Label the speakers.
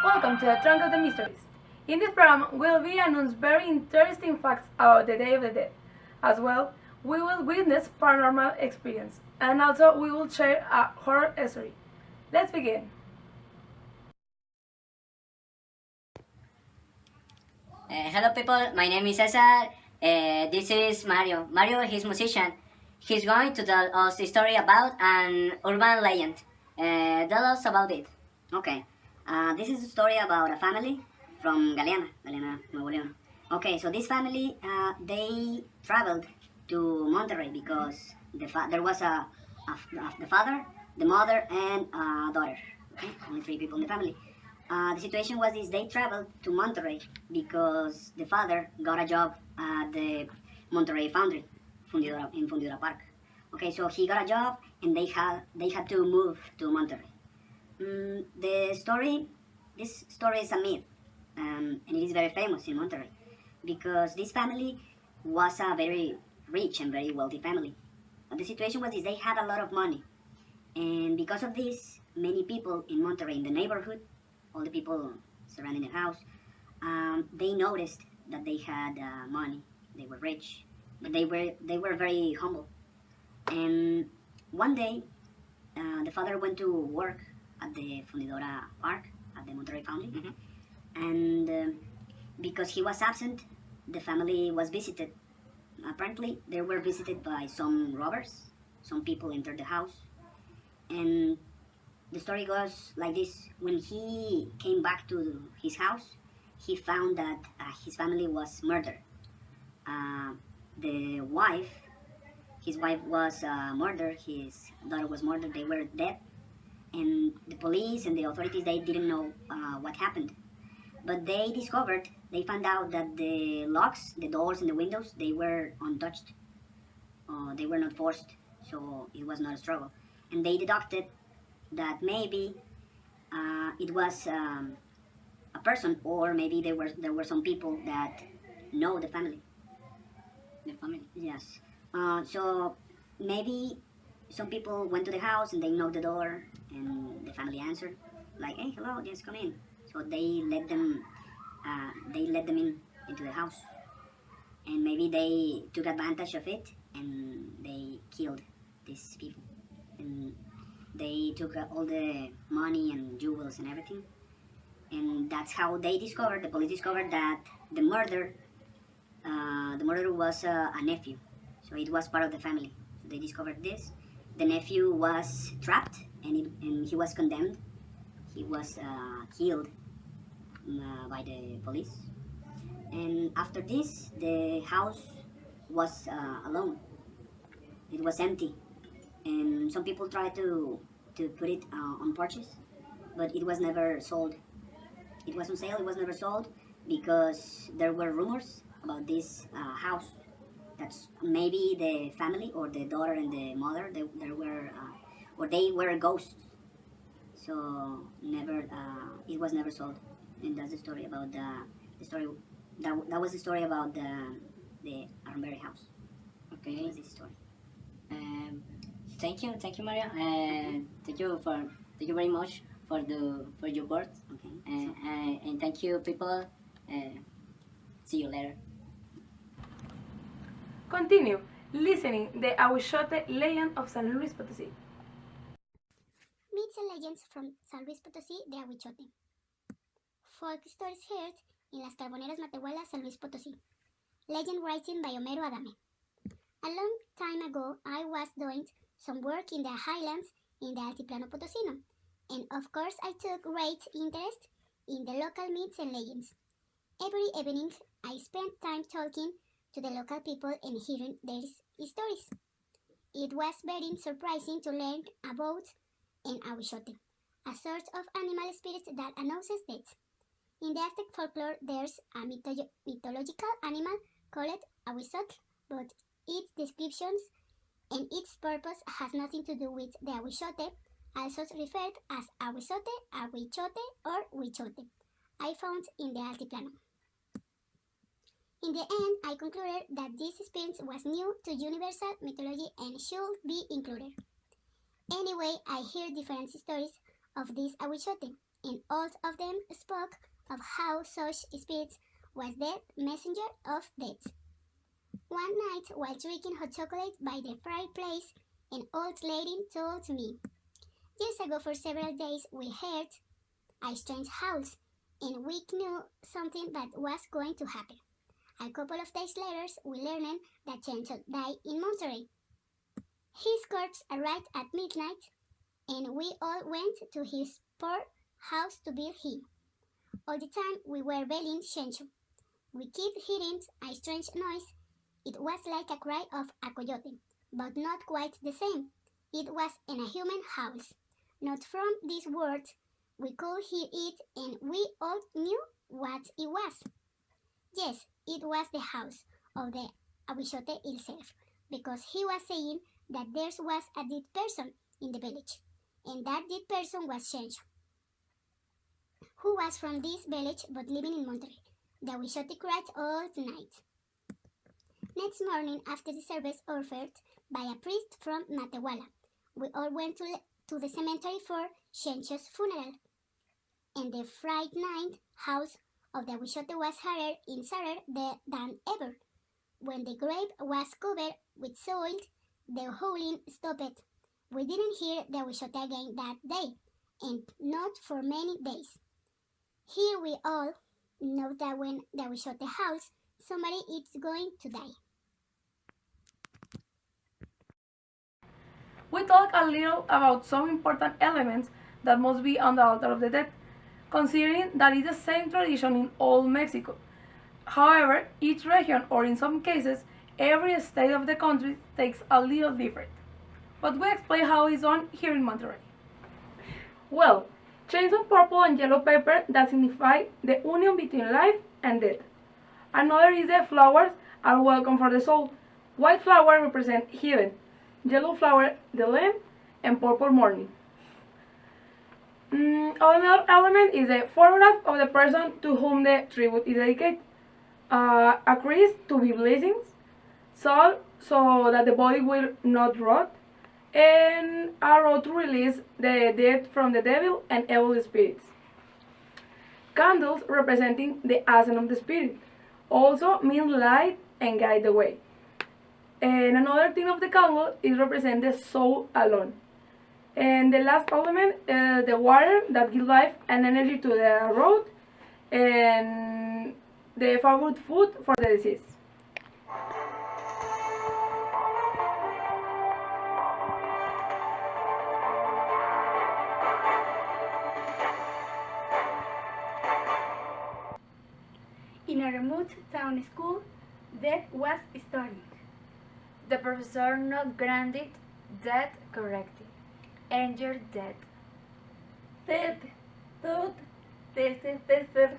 Speaker 1: Welcome to the Trunk of the Mysteries. In this program, we'll be announced very interesting facts about the Day of the Dead. As well, we will witness paranormal experience, and also we will share a horror story. Let's begin.
Speaker 2: Hello people, my name is Cesar. This is Mario. Mario, he's musician. He's going to tell us the story about an urban legend. Tell us about it. Okay. This is a story about a family from Galeana, Nuevo León. Okay, so this family, they traveled to Monterrey because there was the father, the mother, and a daughter. Okay, only 3 people in the family. The situation was this: they traveled to Monterrey because the father got a job at the Monterrey Foundry, in Fundidora Park. Okay, so he got a job and they had to move to Monterrey. This story is a myth, and it is very famous in Monterrey because this family was a very rich and very wealthy family. The situation was this: they had a lot of money, and because of this, many people in Monterrey, in the neighborhood, all the people surrounding the house, they noticed that they had money. They were rich, but they were very humble. And one day, the father went to work at the Fundidora Park at the Monterrey Foundry, and because he was absent, the family was visited. Apparently, they were visited by some robbers. Some people entered the house, and the story goes like this: when he came back to his house, he found that his family was murdered. The wife, his wife was murdered, his daughter was murdered, they were dead. And the police and the authorities, they didn't know what happened. But they found out that the locks, the doors and the windows, they were untouched. They were not forced, so it was not a struggle. And they deducted that maybe it was a person, or maybe there were some people that know the family. The family? Yes. So maybe some people went to the house and they knocked the door, and the family answered, like, "Hey, hello, just come in." So they let them into the house, and maybe they took advantage of it and they killed these people. And they took all the money and jewels and everything, and that's how the police discovered that the murderer was a nephew, so it was part of the family. So they discovered this. The nephew was trapped, and he was condemned. He was killed by the police. And after this, the house was alone. It was empty, and some people tried to put it on purchase, but it was never sold. It was on sale. It was never sold because there were rumors about this house. That's maybe the family or the daughter and the mother. They were ghosts. So never. It was never sold, and that's the story about the story. That was the story about the Armberry house. Okay, that was the story. Thank you, Maria. Thank you very much for your words. Okay. And thank you, people. See you later.
Speaker 1: Continue listening the Ahuichote legend of San Luis Potosí.
Speaker 3: Myths and legends from San Luis Potosí de Ahuichote. Folk stories heard in Las Carboneras Matehuelas, San Luis Potosí. Legend writing by Homero Adame. A long time ago, I was doing some work in the highlands in the Altiplano Potosino, and of course I took great interest in the local myths and legends. Every evening, I spent time talking to the local people and hearing their stories. It was very surprising to learn about an Ahuichote, a sort of animal spirit that announces death. In the Aztec folklore, there's a mythological animal called Ahuizotl, but its descriptions and its purpose has nothing to do with the Ahuichote, also referred as Ahuizote, Ahuichote, or Huichote, I found in the Altiplano. In the end, I concluded that this experience was new to universal mythology and should be included. Anyway, I hear different stories of this Ahuichote. and all of them spoke of how such spirits was the messenger of death. One night, while drinking hot chocolate by the fireplace, an old lady told me, "Years ago, for several days, we heard a strange house, and we knew something bad was going to happen. A couple of days later, we learned that Chencho died in Monterey. His corpse arrived at midnight, and we all went to his poor house to bury him. All the time we were bailing Chencho. We kept hearing a strange noise. It was like a cry of a coyote, but not quite the same. It was in a human house, not from this world. We could hear it, and we all knew what it was. Yes, it was the house of the Aguichote himself, because he was saying that there was a dead person in the village, and that dead person was Chencho, who was from this village but living in Monterey. The Aguichote cried all night. Next morning, after the service offered by a priest from Matehuala, we all went to the cemetery for Chencho's funeral, and the frightened house of the Aguichote was harder and sadder than ever. When the grave was covered with soil, the howling stopped. We didn't hear the Aguichote again that day, and not for many days. Here we all know that when the Aguichote house, somebody is going to die.
Speaker 1: We talk a little about some important elements that must be on the altar of the dead, considering that it's the same tradition in all Mexico. However, each region, or in some cases, every state of the country takes a little different. But we explain how it's done here in Monterrey. Well, chains of purple and yellow pepper that signify the union between life and death. Another is the flowers are welcome for the soul. White flower represent heaven, yellow flower the land, and purple mourning. Another element is the photograph of the person to whom the tribute is dedicated. A crease to be blessings, salt so that the body will not rot, and a rod to release the dead from the devil and evil spirits. Candles representing the ascent of the spirit also mean light and guide the way. And another thing of the candle is represent the soul alone. And the last element, the water that gives life and energy to the road, and the favorite food for the deceased.
Speaker 4: In a remote town school, death was studying.
Speaker 5: The professor not granted that correctly. Enter death.
Speaker 4: Death, tooth, tester,